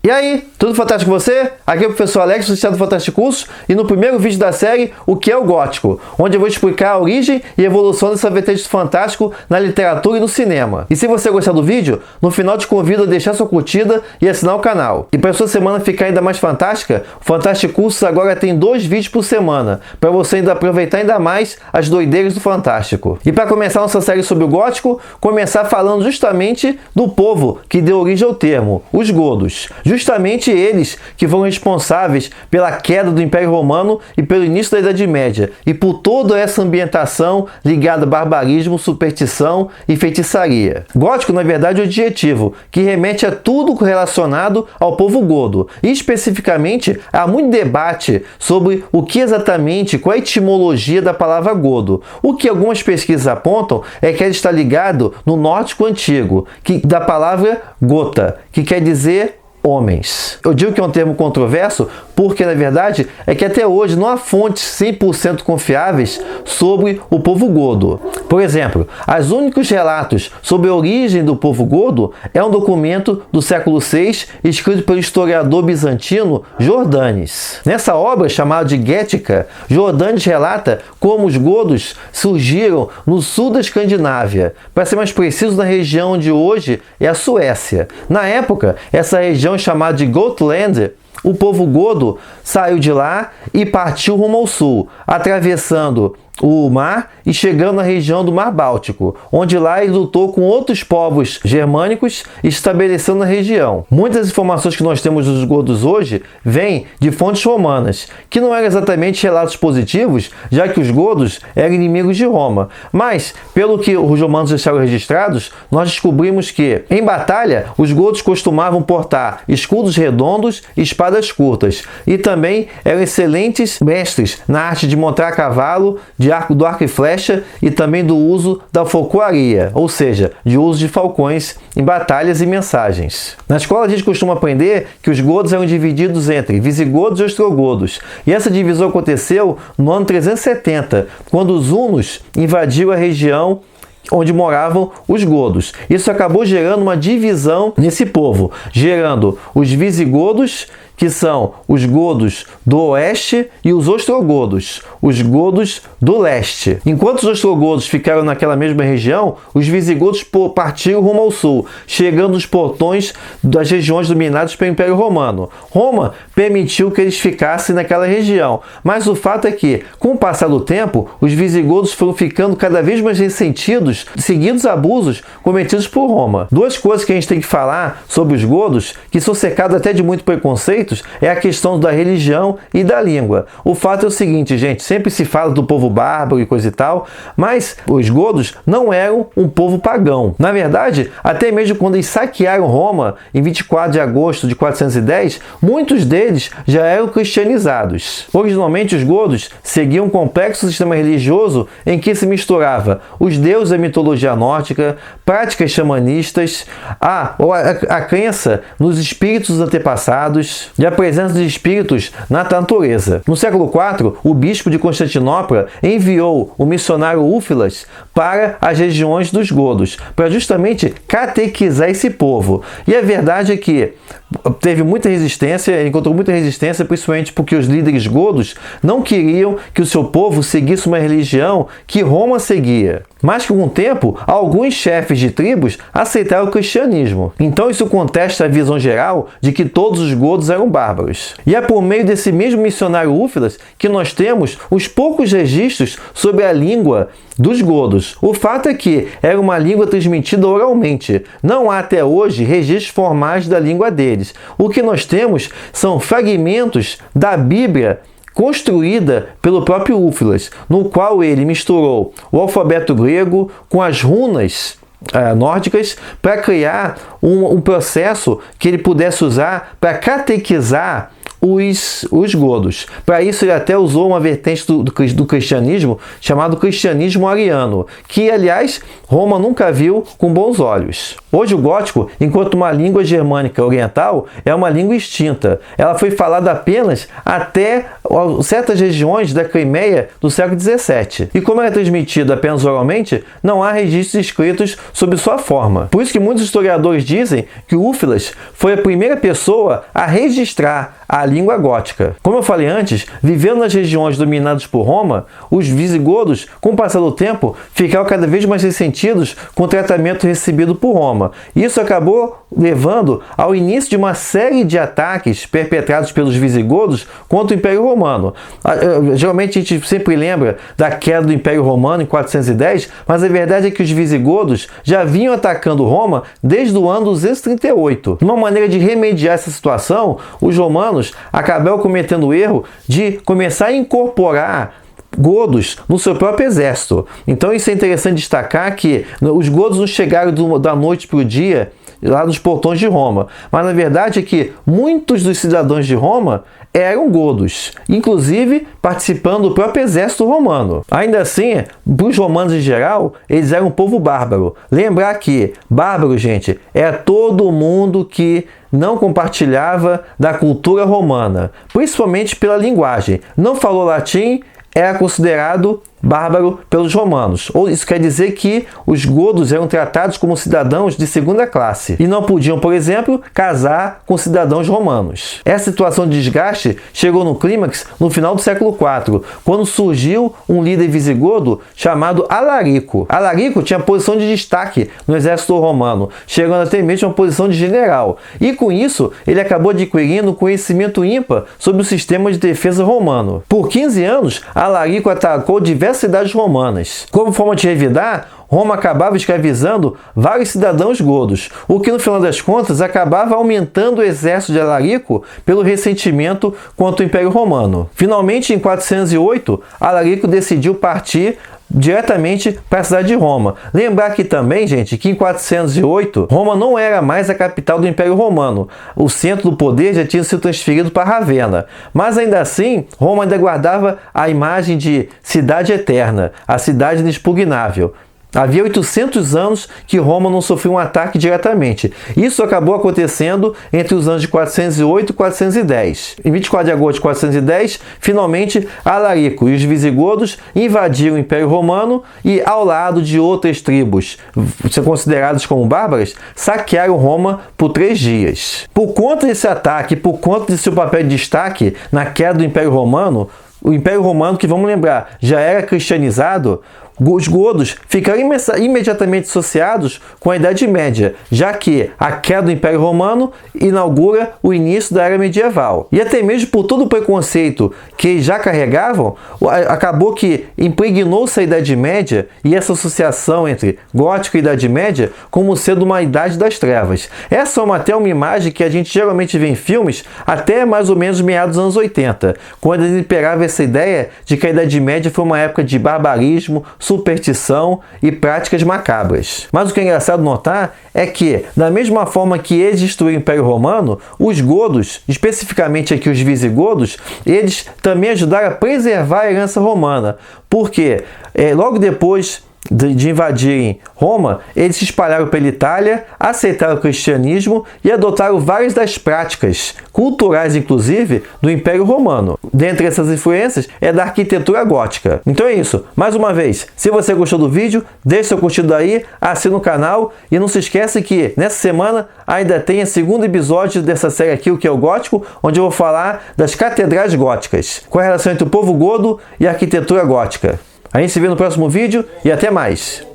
E aí, tudo fantástico com você? Aqui é o professor Alex, do Sistema Fantástico Cursos, e no primeiro vídeo da série, o que é o gótico, onde eu vou explicar a origem e evolução dessa vertente do fantástico na literatura e no cinema. E se você gostar do vídeo, no final te convido a deixar sua curtida e assinar o canal. E para a sua semana ficar ainda mais fantástica, o Fantástico Cursos agora tem 2 vídeos por semana, para você ainda aproveitar ainda mais as doideiras do fantástico. E para começar nossa série sobre o gótico, começar falando justamente do povo que deu origem ao termo, os godos. Justamente eles que foram responsáveis pela queda do Império Romano e pelo início da Idade Média, e por toda essa ambientação ligada a barbarismo, superstição e feitiçaria. Gótico, na verdade, é um adjetivo que remete a tudo relacionado ao povo godo, e especificamente há muito debate sobre o que exatamente, qual a etimologia da palavra godo. O que algumas pesquisas apontam é que ela está ligado no nórdico antigo, da palavra gota, que quer dizer homens. Eu digo que é um termo controverso porque, na verdade, é que até hoje não há fontes 100% confiáveis sobre o povo godo. Por exemplo, os únicos relatos sobre a origem do povo godo é um documento do século VI escrito pelo historiador bizantino Jordanes. Nessa obra, chamada de Gética, Jordanes relata como os godos surgiram no sul da Escandinávia, para ser mais preciso, na região onde hoje é a Suécia. Na época, essa região chamada de Gotland, o povo godo saiu de lá e partiu rumo ao sul, atravessando o mar e chegando na região do Mar Báltico, onde lá ele lutou com outros povos germânicos, estabelecendo a região. Muitas informações que nós temos dos godos hoje vêm de fontes romanas, que não eram exatamente relatos positivos, já que os godos eram inimigos de Roma. Mas, pelo que os romanos deixaram registrados, nós descobrimos que, em batalha, os godos costumavam portar escudos redondos e espadas curtas, e também eram excelentes mestres na arte de montar a cavalo, do arco e flecha, e também do uso da falcoaria, ou seja, de uso de falcões em batalhas e mensagens. Na escola a gente costuma aprender que os godos eram divididos entre visigodos e ostrogodos, e essa divisão aconteceu no ano 370, quando os hunos invadiram a região onde moravam os godos. Isso acabou gerando uma divisão nesse povo, gerando os visigodos, que são os godos do oeste, e os ostrogodos, os godos do leste. Enquanto os ostrogodos ficaram naquela mesma região, os visigodos partiram rumo ao sul, chegando nos portões das regiões dominadas pelo Império Romano. Roma permitiu que eles ficassem naquela região, mas o fato é que, com o passar do tempo, os visigodos foram ficando cada vez mais ressentidos, seguindo os abusos cometidos por Roma. Duas coisas que a gente tem que falar sobre os godos, que são cercados até de muito preconceito, é a questão da religião e da língua. O fato é o seguinte, gente, sempre se fala do povo bárbaro e coisa e tal, mas os godos não eram um povo pagão. Na verdade, até mesmo quando eles saquearam Roma, em 24 de agosto de 410, muitos deles já eram cristianizados. Originalmente, os godos seguiam um complexo sistema religioso em que se misturava os deuses da mitologia nórdica, práticas xamanistas, a crença nos espíritos antepassados e a presença de espíritos na natureza. No século IV, o bispo de Constantinopla enviou o missionário Úfilas para as regiões dos godos, para justamente catequizar esse povo. E a verdade é que teve muita resistência, encontrou muita resistência, principalmente porque os líderes godos não queriam que o seu povo seguisse uma religião que Roma seguia. Mas com o tempo, alguns chefes de tribos aceitaram o cristianismo. Então isso contesta a visão geral de que todos os godos eram bárbaros. E é por meio desse mesmo missionário Úfilas que nós temos os poucos registros sobre a língua dos godos. O fato é que era uma língua transmitida oralmente. Não há até hoje registros formais da língua deles. O que nós temos são fragmentos da Bíblia construída pelo próprio Úfilas, no qual ele misturou o alfabeto grego com as runas nórdicas para criar um processo que ele pudesse usar para catequizar os godos. Para isso ele até usou uma vertente do cristianismo chamado cristianismo ariano, que aliás Roma nunca viu com bons olhos. Hoje o gótico, enquanto uma língua germânica oriental, é uma língua extinta. Ela foi falada apenas até certas regiões da Crimeia do século XVII. E como ela é transmitida apenas oralmente, não há registros escritos sobre sua forma. Por isso que muitos historiadores dizem que Úfilas foi a primeira pessoa a registrar a língua gótica. Como eu falei antes, vivendo nas regiões dominadas por Roma, os visigodos, com o passar do tempo, ficaram cada vez mais ressentidos com o tratamento recebido por Roma. Isso acabou levando ao início de uma série de ataques perpetrados pelos visigodos contra o Império Romano. Geralmente a gente sempre lembra da queda do Império Romano em 410, mas a verdade é que os visigodos já vinham atacando Roma desde o ano 238. Uma maneira de remediar essa situação, os romanos acabaram cometendo o erro de começar a incorporar godos no seu próprio exército. Então isso é interessante destacar que os godos não chegaram da noite para o dia lá nos portões de Roma, mas na verdade é que muitos dos cidadãos de Roma eram godos, inclusive participando do próprio exército romano. Ainda assim, para os romanos em geral, eles eram um povo bárbaro. Lembrar que bárbaro, gente, é todo mundo que não compartilhava da cultura romana, principalmente pela linguagem. Não falou latim, era considerado bárbaro pelos romanos. Ou isso quer dizer que os godos eram tratados como cidadãos de segunda classe e não podiam, por exemplo, casar com cidadãos romanos. Essa situação de desgaste chegou no clímax no final do século IV, quando surgiu um líder visigodo chamado Alarico. Alarico tinha posição de destaque no exército romano, chegando até mesmo a uma posição de general. E com isso, ele acabou adquirindo conhecimento ímpar sobre o sistema de defesa romano. Por 15 anos, Alarico atacou diversas cidades romanas. Como forma de revidar, Roma acabava escravizando vários cidadãos godos, o que no final das contas acabava aumentando o exército de Alarico pelo ressentimento contra o Império Romano. Finalmente, em 408, Alarico decidiu partir diretamente para a cidade de Roma. Lembrar aqui também, gente, que em 408, Roma não era mais a capital do Império Romano. O centro do poder já tinha sido transferido para Ravenna. Mas ainda assim, Roma ainda guardava a imagem de cidade eterna, a cidade inexpugnável. Havia 800 anos que Roma não sofreu um ataque diretamente. Isso acabou acontecendo entre os anos de 408 e 410. Em 24 de agosto de 410, finalmente, Alarico e os visigodos invadiram o Império Romano e, ao lado de outras tribos, consideradas como bárbaras, saquearam Roma por 3 dias. Por conta desse ataque, por conta de seu papel de destaque na queda do Império Romano, o Império Romano, que vamos lembrar, já era cristianizado, os godos ficaram imediatamente associados com a Idade Média, já que a queda do Império Romano inaugura o início da Era Medieval. E até mesmo por todo o preconceito que eles já carregavam, acabou que impregnou-se a Idade Média e essa associação entre gótico e Idade Média como sendo uma Idade das Trevas. Essa é até uma imagem que a gente geralmente vê em filmes até mais ou menos meados dos anos 80, quando imperava essa ideia de que a Idade Média foi uma época de barbarismo, superstição e práticas macabras. Mas o que é engraçado notar é que, da mesma forma que eles destruíram o Império Romano, os godos, especificamente aqui os visigodos, eles também ajudaram a preservar a herança romana, porque logo depois de invadirem Roma, eles se espalharam pela Itália, aceitaram o cristianismo e adotaram várias das práticas culturais, inclusive, do Império Romano. Dentre essas influências é da arquitetura gótica. Então é isso. Mais uma vez, se você gostou do vídeo, deixe seu curtido aí, assine o canal e não se esqueça que nessa semana ainda tem o 2º episódio dessa série aqui, o que é o gótico, onde eu vou falar das catedrais góticas, com a relação entre o povo godo e a arquitetura gótica. A gente se vê no próximo vídeo e até mais!